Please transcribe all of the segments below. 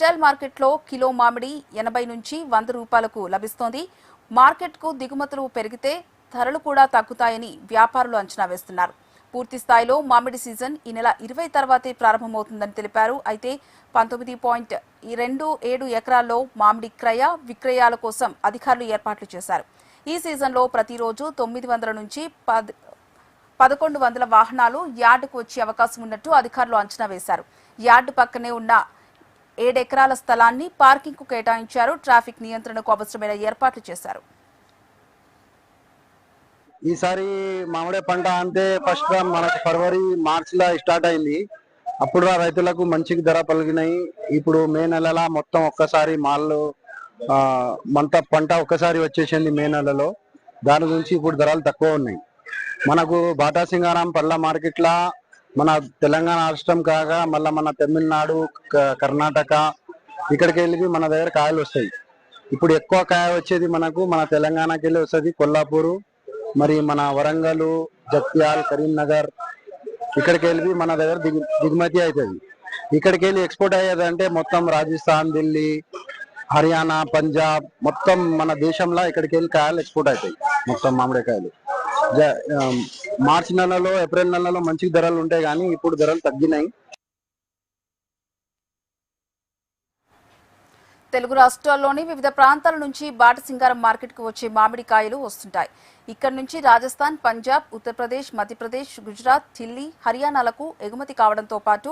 Retail మార్కెట్లో kilo మామిడి 80 నుంచి 100 రూపాయలకు లభిస్తోంది. మార్కెట్కు దిగుమతులు పెరిగితే ధరలు కూడా తగ్గుతాయని వ్యాపారులు అంచనా వేస్తున్నారు. పూర్తి స్థాయిలో మామిడి సీజన్ ఈ నెల 20 తర్వాతే ప్రారంభమవుతుందని తెలిపారు. అయితే 19.27 ఎకరాల్లో మామిడి క్రయ విక్రయాల కోసం అధికారులు ఏర్పాట్లు చేశారు. ఈ సీజన్లో ప్రతిరోజు 900 నుంచి 1100 వాహనాలు యార్డుకు వచ్చే అవకాశం ఉన్నట్టు అధికారులు అంచనా వేశారు. యార్డు పక్కనే ఉన్న 7 ఎకరాల స్థలాన్ని పార్కింగ్ కు కేటాయించారు. ట్రాఫిక్ నియంత్రణకు అవసరమైన ఏర్పాట్లు చేశారు. ఈసారి మామిడి పంట అంటే ఫస్ట్ మనకు ఫిబ్రవరి మార్చ్ లో స్టార్ట్ అయింది. అప్పుడు రైతులకు మంచి ధర పలిగినాయి. ఇప్పుడు మే నెలలో మొత్తం ఒక్కసారి మాల్లో పంట ఒక్కసారి వచ్చేసింది మే నెలలో. దాని నుంచి ఇప్పుడు ధరలు తక్కువ ఉన్నాయి. మనకు బాటా సింగారం పళ్ళ మార్కెట్ లా మన తెలంగాణ రాష్ట్రం కాగా మళ్ళీ మన తమిళనాడు కర్ణాటక ఇక్కడికి వెళ్ళి మన దగ్గర కాయలు వస్తాయి. ఇప్పుడు ఎక్కువ కాయ వచ్చేది మనకు మన తెలంగాణకి వెళ్ళి వస్తుంది. కొల్లాపూరు మరి మన వరంగల్ జగిత్యాల కరీంనగర్ ఇక్కడికి వెళ్ళి మన దగ్గర దిగుమతి అవుతుంది. ఇక్కడికి వెళ్ళి ఎక్స్పోర్ట్ అయ్యేదంటే మొత్తం రాజస్థాన్ ఢిల్లీ హర్యానా పంజాబ్ మొత్తం మన దేశంలో ఇక్కడికి వెళ్ళి కాయలు ఎక్స్పోర్ట్ అవుతాయి. మొత్తం మామిడికాయలు మార్చి నెలలో ఏప్రిల్ నెలలో మంచి ధరలు ఉంటాయి, కానీ ఇప్పుడు ధరలు తగ్గినాయి. తెలుగు రాష్ట్రాల్లోని వివిధ ప్రాంతాల నుంచి బాటా సింగారం మార్కెట్కు వచ్చే మామిడికాయలు వస్తుంటాయి. ఇక్కడ నుంచి రాజస్థాన్, పంజాబ్, ఉత్తరప్రదేశ్, మధ్యప్రదేశ్, గుజరాత్, ఢిల్లీ, హర్యానాలకు ఎగుమతి కావడంతో పాటు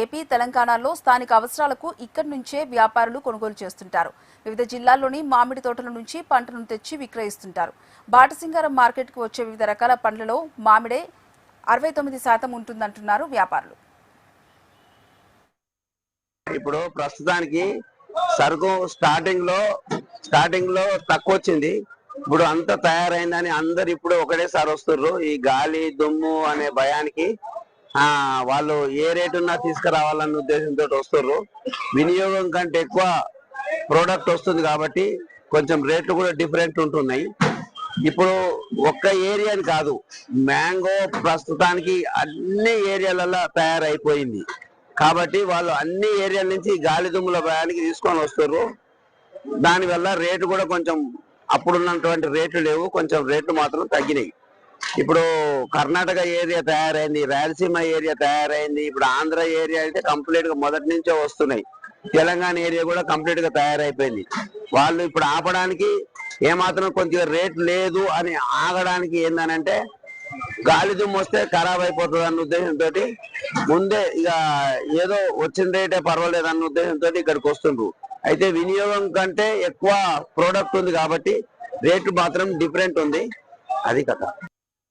ఏపీ, తెలంగాణలో స్థానిక అవసరాలకు ఇక్కడి నుంచే వ్యాపారులు కొనుగోలు చేస్తుంటారు. వివిధ జిల్లాల్లోని మామిడి తోటల నుంచి పంటలను తెచ్చి విక్రయిస్తుంటారు. బాటా సింగారం మార్కెట్కు వచ్చే వివిధ రకాల పండ్లలో మామిడే 69% ఉంటుందంటున్నారు వ్యాపారులు. ఇప్పుడు ప్రస్తుతానికి సరుకు స్టార్టింగ్ లో తక్కువ వచ్చింది. ఇప్పుడు అంతా తయారైందని అందరు ఇప్పుడు ఒకటేసారి వస్తుర్రు. ఈ గాలి దుమ్ము అనే భయానికి వాళ్ళు ఏ రేటున్నా తీసుకురావాలన్న ఉద్దేశంతో వస్తుర్రు. వినియోగం కంటే ఎక్కువ ప్రోడక్ట్ వస్తుంది కాబట్టి కొంచెం రేట్లు కూడా డిఫరెంట్ ఉంటున్నాయి. ఇప్పుడు ఒక్క ఏరియాని కాదు, మ్యాంగో ప్రస్తుతానికి అన్ని ఏరియాలలో తయారైపోయింది కాబట్టి వాళ్ళు అన్ని ఏరియాల నుంచి గాలి దుమ్ముల భయానికి తీసుకొని వస్తారు. దానివల్ల రేటు కూడా కొంచెం అప్పుడున్నటువంటి రేట్లు లేవు, కొంచెం రేట్లు మాత్రం తగ్గినాయి. ఇప్పుడు కర్ణాటక ఏరియా తయారైంది, రాయలసీమ ఏరియా తయారైంది, ఇప్పుడు ఆంధ్ర ఏరియా అయితే కంప్లీట్ గా మొదటి నుంచే వస్తున్నాయి. తెలంగాణ ఏరియా కూడా కంప్లీట్ గా తయారైపోయింది. వాళ్ళు ఇప్పుడు ఆపడానికి ఏమాత్రం కొంచెం రేట్ లేదు అని ఆగడానికి ఏందనంటే గాలి దుమ్ము వస్తే ఖరాబ్ అయిపోతుంది అన్న ఉద్దేశంతో ముందే ఇక ఏదో వచ్చిన రేటే పర్వాలేదు అన్న ఉద్దేశంతో ఇక్కడికి వస్తుండ్రు. అయితే వినియోగం కంటే ఎక్కువ ప్రోడక్ట్ ఉంది కాబట్టి రేటు మాత్రం డిఫరెంట్ ఉంది. అది కథ.